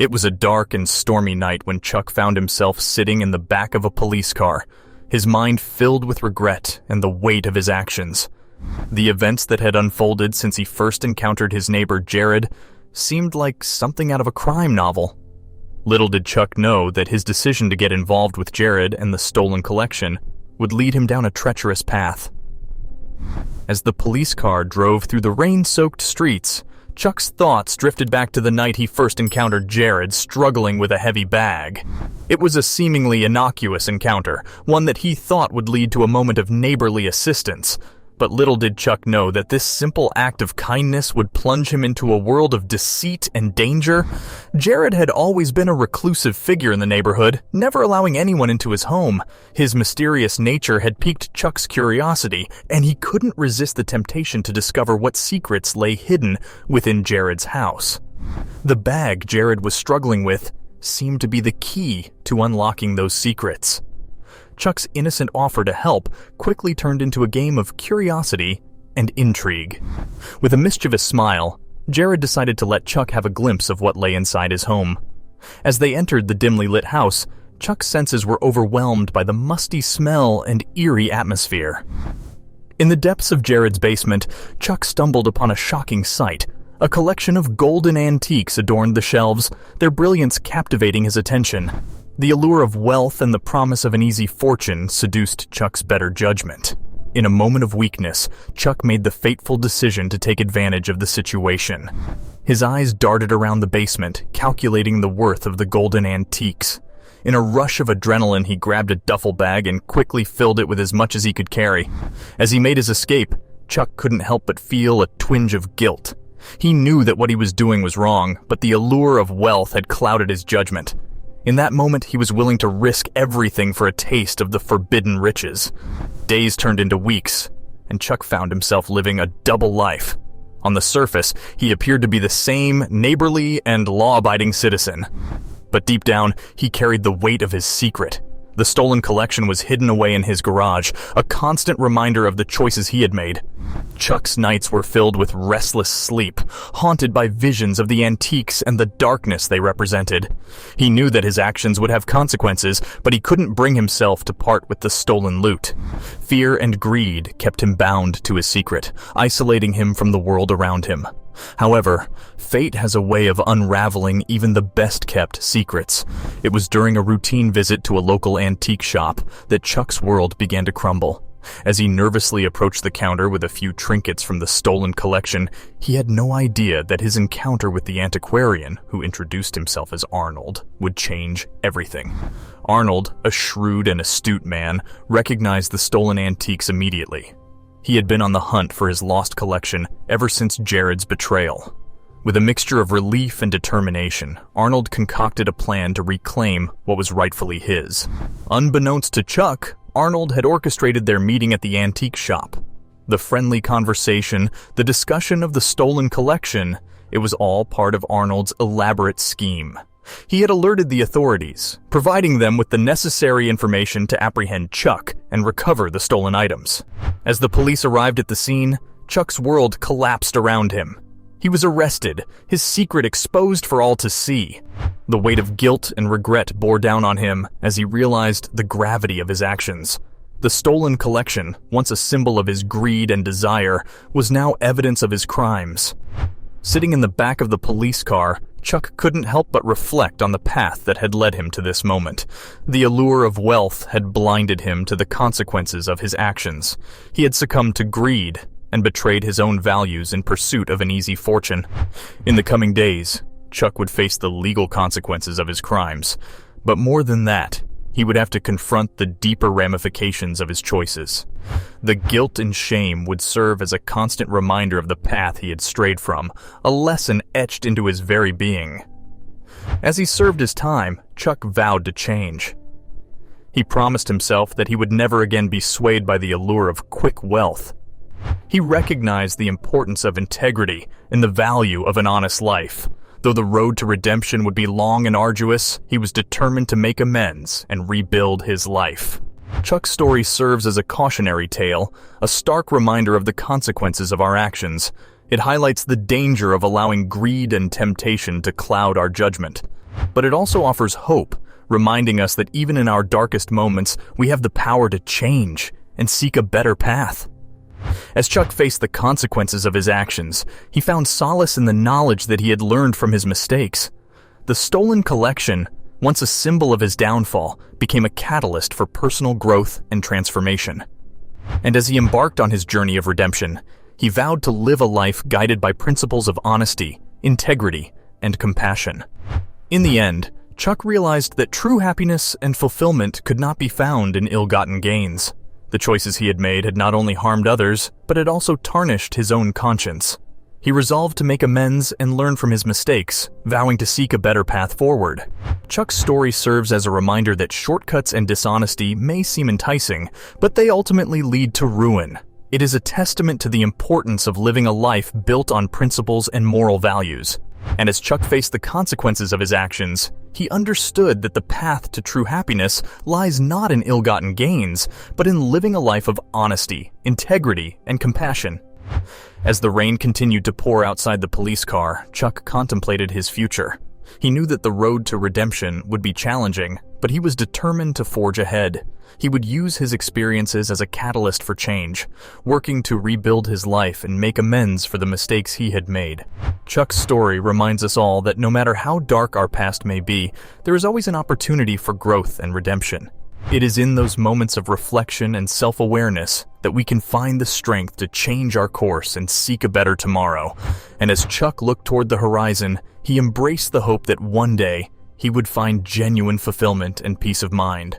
It was a dark and stormy night when Chuck found himself sitting in the back of a police car, his mind filled with regret and the weight of his actions. The events that had unfolded since he first encountered his neighbor Jared seemed like something out of a crime novel. Little did Chuck know that his decision to get involved with Jared and the stolen collection would lead him down a treacherous path. As the police car drove through the rain-soaked streets, Chuck's thoughts drifted back to the night he first encountered Jared struggling with a heavy bag. It was a seemingly innocuous encounter, one that he thought would lead to a moment of neighborly assistance. But little did Chuck know that this simple act of kindness would plunge him into a world of deceit and danger. Jared had always been a reclusive figure in the neighborhood, never allowing anyone into his home. His mysterious nature had piqued Chuck's curiosity, and he couldn't resist the temptation to discover what secrets lay hidden within Jared's house. The bag Jared was struggling with seemed to be the key to unlocking those secrets. Chuck's innocent offer to help quickly turned into a game of curiosity and intrigue. With a mischievous smile, Jared decided to let Chuck have a glimpse of what lay inside his home. As they entered the dimly lit house, Chuck's senses were overwhelmed by the musty smell and eerie atmosphere. In the depths of Jared's basement, Chuck stumbled upon a shocking sight. A collection of golden antiques adorned the shelves, their brilliance captivating his attention. The allure of wealth and the promise of an easy fortune seduced Chuck's better judgment. In a moment of weakness, Chuck made the fateful decision to take advantage of the situation. His eyes darted around the basement, calculating the worth of the golden antiques. In a rush of adrenaline, he grabbed a duffel bag and quickly filled it with as much as he could carry. As he made his escape, Chuck couldn't help but feel a twinge of guilt. He knew that what he was doing was wrong, but the allure of wealth had clouded his judgment. In that moment, he was willing to risk everything for a taste of the forbidden riches. Days turned into weeks, and Chuck found himself living a double life. On the surface, he appeared to be the same neighborly and law-abiding citizen. But deep down, he carried the weight of his secret. The stolen collection was hidden away in his garage, a constant reminder of the choices he had made. Chuck's nights were filled with restless sleep, haunted by visions of the antiques and the darkness they represented. He knew that his actions would have consequences, but he couldn't bring himself to part with the stolen loot. Fear and greed kept him bound to his secret, isolating him from the world around him. However, fate has a way of unraveling even the best-kept secrets. It was during a routine visit to a local antique shop that Chuck's world began to crumble. As he nervously approached the counter with a few trinkets from the stolen collection, he had no idea that his encounter with the antiquarian, who introduced himself as Arnold, would change everything. Arnold, a shrewd and astute man, recognized the stolen antiques immediately. He had been on the hunt for his lost collection ever since Jared's betrayal. With a mixture of relief and determination, Arnold concocted a plan to reclaim what was rightfully his. Unbeknownst to Chuck, Arnold had orchestrated their meeting at the antique shop. The friendly conversation, the discussion of the stolen collection, it was all part of Arnold's elaborate scheme. He had alerted the authorities, providing them with the necessary information to apprehend Chuck and recover the stolen items. As the police arrived at the scene, Chuck's world collapsed around him. He was arrested, his secret exposed for all to see. The weight of guilt and regret bore down on him as he realized the gravity of his actions. The stolen collection, once a symbol of his greed and desire, was now evidence of his crimes. Sitting in the back of the police car, Chuck couldn't help but reflect on the path that had led him to this moment. The allure of wealth had blinded him to the consequences of his actions. He had succumbed to greed and betrayed his own values in pursuit of an easy fortune. In the coming days, Chuck would face the legal consequences of his crimes. But more than that, he would have to confront the deeper ramifications of his choices. The guilt and shame would serve as a constant reminder of the path he had strayed from, a lesson etched into his very being. As he served his time, Chuck vowed to change. He promised himself that he would never again be swayed by the allure of quick wealth. He recognized the importance of integrity and the value of an honest life. Though the road to redemption would be long and arduous, he was determined to make amends and rebuild his life. Chuck's story serves as a cautionary tale, a stark reminder of the consequences of our actions. It highlights the danger of allowing greed and temptation to cloud our judgment. But it also offers hope, reminding us that even in our darkest moments, we have the power to change and seek a better path. As Chuck faced the consequences of his actions, he found solace in the knowledge that he had learned from his mistakes. The stolen collection, once a symbol of his downfall, became a catalyst for personal growth and transformation. And as he embarked on his journey of redemption, he vowed to live a life guided by principles of honesty, integrity, and compassion. In the end, Chuck realized that true happiness and fulfillment could not be found in ill-gotten gains. The choices he had made had not only harmed others, but had also tarnished his own conscience. He resolved to make amends and learn from his mistakes, vowing to seek a better path forward. Chuck's story serves as a reminder that shortcuts and dishonesty may seem enticing, but they ultimately lead to ruin. It is a testament to the importance of living a life built on principles and moral values. And as Chuck faced the consequences of his actions, he understood that the path to true happiness lies not in ill-gotten gains, but in living a life of honesty, integrity, and compassion. As the rain continued to pour outside the police car, Chuck contemplated his future. He knew that the road to redemption would be challenging, but he was determined to forge ahead. He would use his experiences as a catalyst for change, working to rebuild his life and make amends for the mistakes he had made. Chuck's story reminds us all that no matter how dark our past may be, there is always an opportunity for growth and redemption. It is in those moments of reflection and self-awareness that we can find the strength to change our course and seek a better tomorrow. And as Chuck looked toward the horizon, he embraced the hope that one day he would find genuine fulfillment and peace of mind.